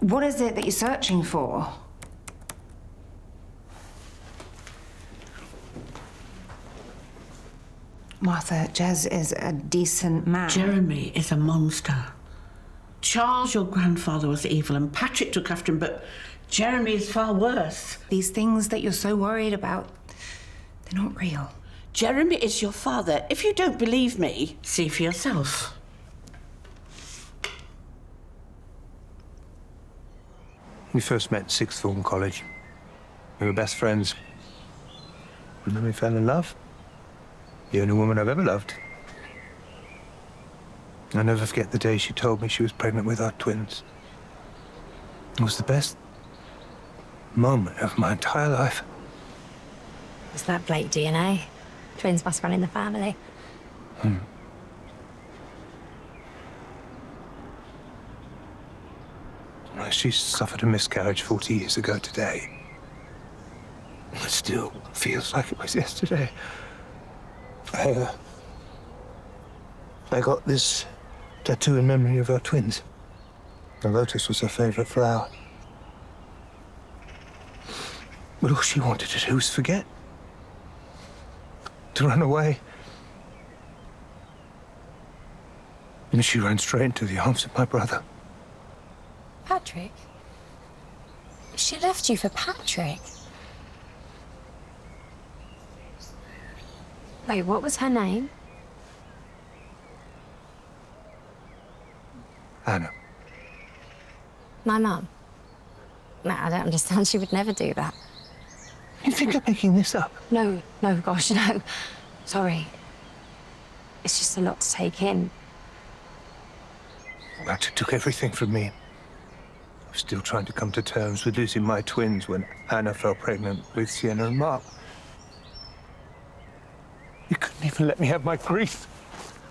What is it that you're searching for? Martha, Jez is a decent man. Jeremy is a monster. Charles, your grandfather, was evil and Patrick took after him, but Jeremy is far worse. These things that you're so worried about, they're not real. Jeremy is your father. If you don't believe me, see for yourself. We first met in sixth form college. We were best friends. And then we fell in love. The only woman I've ever loved. I'll never forget the day she told me she was pregnant with our twins. It was the best moment of my entire life. Is that Blake DNA? Twins must run in the family. Well, she suffered a miscarriage 40 years ago today. It still feels like it was yesterday. I got this tattoo in memory of our twins. The lotus was her favorite flower. But all she wanted to do was forget. To run away. And she ran straight into the arms of my brother. Patrick? She left you for Patrick? Wait, what was her name? Anna. My mum? No, I don't understand. She would never do that. You think I'm making this up? No, gosh, no. Sorry. It's just a lot to take in. Patrick took everything from me. I was still trying to come to terms with losing my twins when Anna fell pregnant with Sienna and Mark. You couldn't even let me have my grief.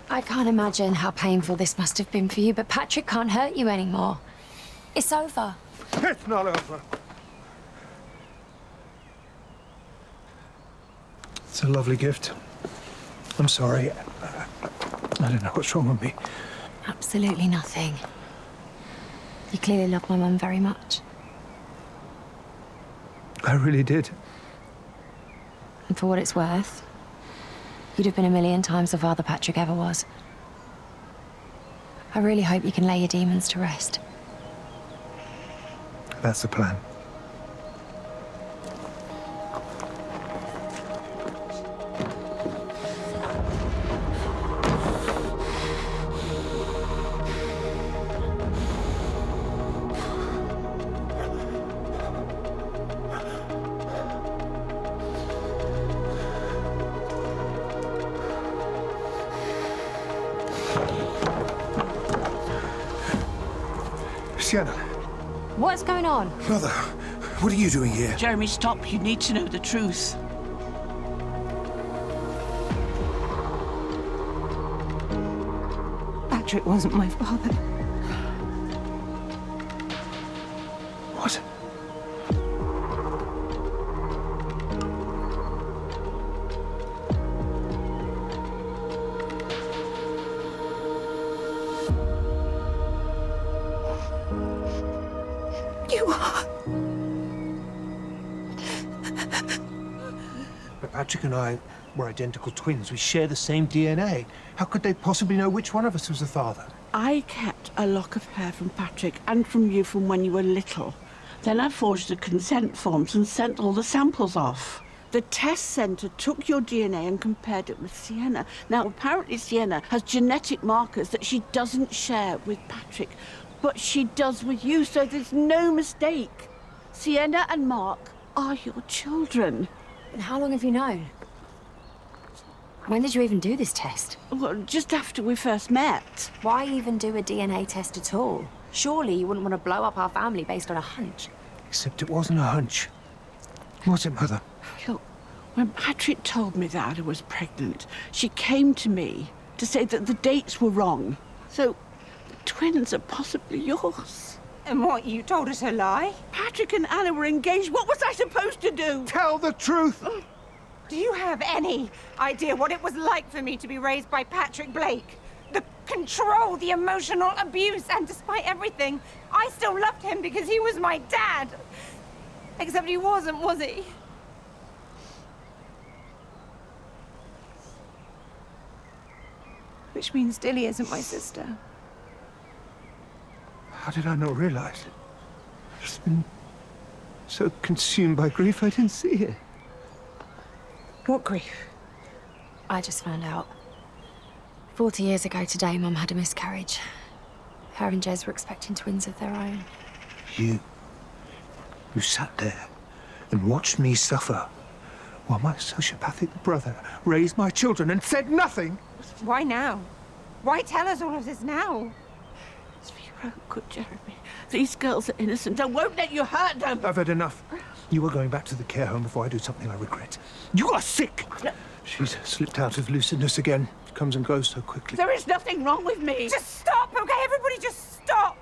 I can't imagine how painful this must have been for you, but Patrick can't hurt you anymore. It's over. It's not over. It's a lovely gift. I'm sorry. I don't know what's wrong with me. Absolutely nothing. You clearly love my mum very much. I really did. And for what it's worth, you'd have been a million times the father Patrick ever was. I really hope you can lay your demons to rest. That's the plan. Sienna. What's going on? Mother, what are you doing here? Jeremy, stop. You need to know the truth. Patrick wasn't my father. What? You are. But Patrick and I were identical twins. We share the same DNA. How could they possibly know which one of us was the father? I kept a lock of hair from Patrick and from you from when you were little. Then I forged the consent forms and sent all the samples off. The test centre took your DNA and compared it with Sienna. Now, apparently Sienna has genetic markers that she doesn't share with Patrick, but she does with you, so there's no mistake. Sienna and Mark are your children. And how long have you known? When did you even do this test? Well, just after we first met. Why even do a DNA test at all? Surely you wouldn't want to blow up our family based on a hunch. Except it wasn't a hunch. Was it, Mother? Look, when Patrick told me that I was pregnant, she came to me to say that the dates were wrong. So, the twins are possibly yours. And what, you told us a lie? Patrick and Anna were engaged. What was I supposed to do? Tell the truth! Do you have any idea what it was like for me to be raised by Patrick Blake? the control, the emotional abuse, and despite everything, I still loved him because he was my dad. Except he wasn't, was he? Which means Dilly isn't my sister. How did I not realize? I've just been so consumed by grief I didn't see it. What grief? I just found out. 40 years ago today, Mum had a miscarriage. Her and Jez were expecting twins of their own. You sat there and watched me suffer while my sociopathic brother raised my children and said nothing. Why now? Why tell us all of this now? It's for your own good, Jeremy. These girls are innocent. I won't let you hurt them. I've had enough. You are going back to the care home before I do something I regret. You are sick! She's slipped out of lucidness again. Comes and goes so quickly. There is nothing wrong with me. Just stop, okay? Everybody just stop!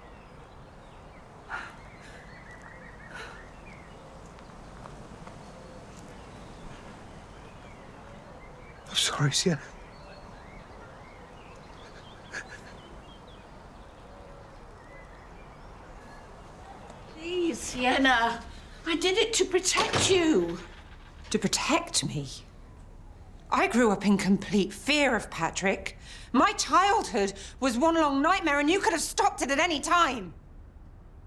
I'm sorry, Sienna. Please, Sienna. I did it to protect you. To protect me? I grew up in complete fear of Patrick. My childhood was one long nightmare, and you could have stopped it at any time.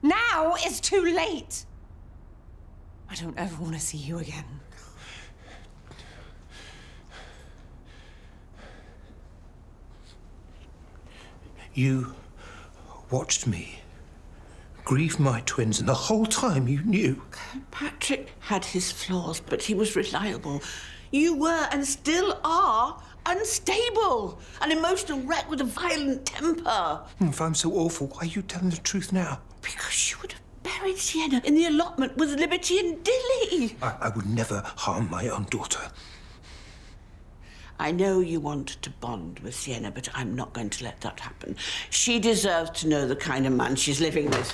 Now it's too late. I don't ever want to see you again. You watched me grieve my twins, and the whole time you knew. Patrick had his flaws, but he was reliable. You were, and still are, unstable. An emotional wreck with a violent temper. If I'm so awful, why are you telling the truth now? Because you would have buried Sienna in the allotment with Liberty and Dilly. I would never harm my own daughter. I know you want to bond with Sienna, but I'm not going to let that happen. She deserves to know the kind of man she's living with.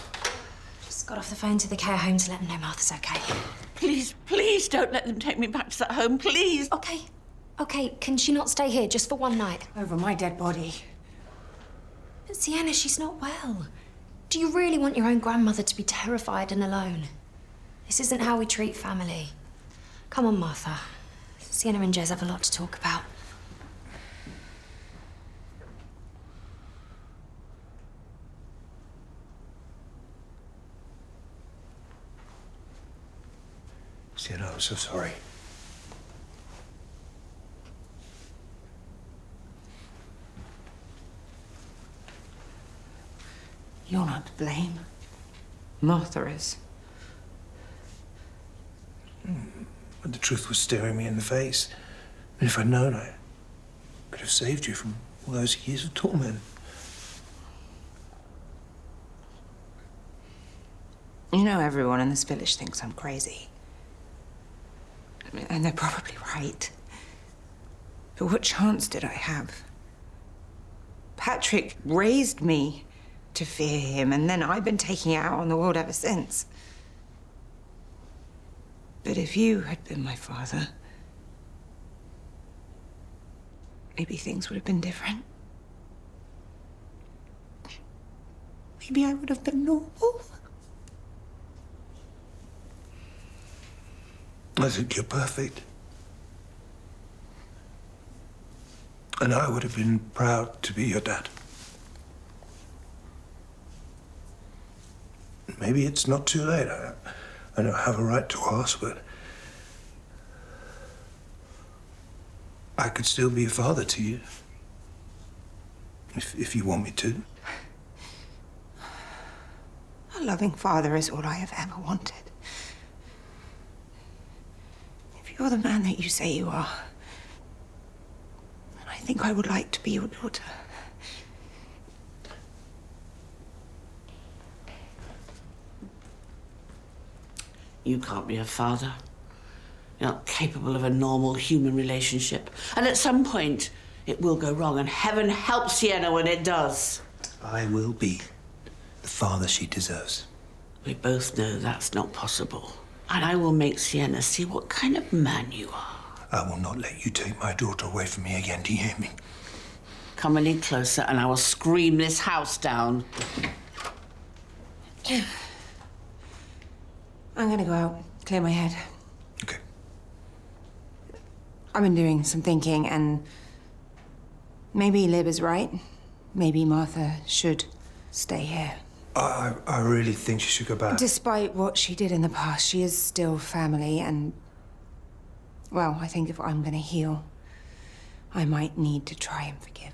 Just got off the phone to the care home to let them know Martha's okay. Please, please don't let them take me back to that home, please. Okay. Okay, can she not stay here just for one night? Over my dead body. But Sienna, she's not well. Do you really want your own grandmother to be terrified and alone? This isn't how we treat family. Come on, Martha. Sienna and Jez have a lot to talk about. Sienna, I'm so sorry. You're not to blame. Martha is. But the truth was staring me in the face. And if I'd known, I could have saved you from all those years of torment. You know, everyone in this village thinks I'm crazy. I mean, and they're probably right. But what chance did I have? Patrick raised me to fear him, and then I've been taking it out on the world ever since. But if you had been my father, maybe things would have been different. Maybe I would have been normal. I think you're perfect. And I would have been proud to be your dad. Maybe it's not too late. I don't have a right to ask, but I could still be a father to you. If you want me to. A loving father is all I have ever wanted. If you're the man that you say you are, then I think I would like to be your daughter. You can't be a father. You're not capable of a normal human relationship. And at some point, it will go wrong, and heaven help Sienna when it does. I will be the father she deserves. We both know that's not possible. And I will make Sienna see what kind of man you are. I will not let you take my daughter away from me again, do you hear me? Come any closer and I will scream this house down. I'm gonna go out, clear my head. Okay. I've been doing some thinking, and maybe Lib is right. Maybe Martha should stay here. I really think she should go back. Despite what she did in the past, she is still family, and... well, I think if I'm gonna heal, I might need to try and forgive.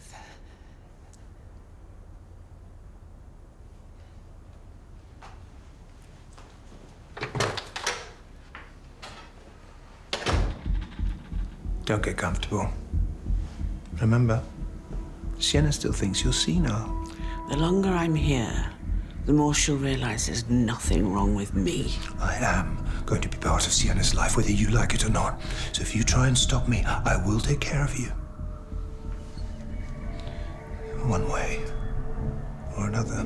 Don't get comfortable. Remember, Sienna still thinks you're senile. The longer I'm here, the more she'll realise there's nothing wrong with me. I am going to be part of Sienna's life, whether you like it or not. So if you try and stop me, I will take care of you. One way or another.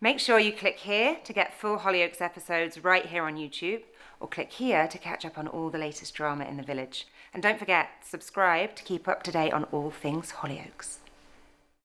Make sure you click here to get full Hollyoaks episodes right here on YouTube, or click here to catch up on all the latest drama in the village. And don't forget, subscribe to keep up to date on all things Hollyoaks.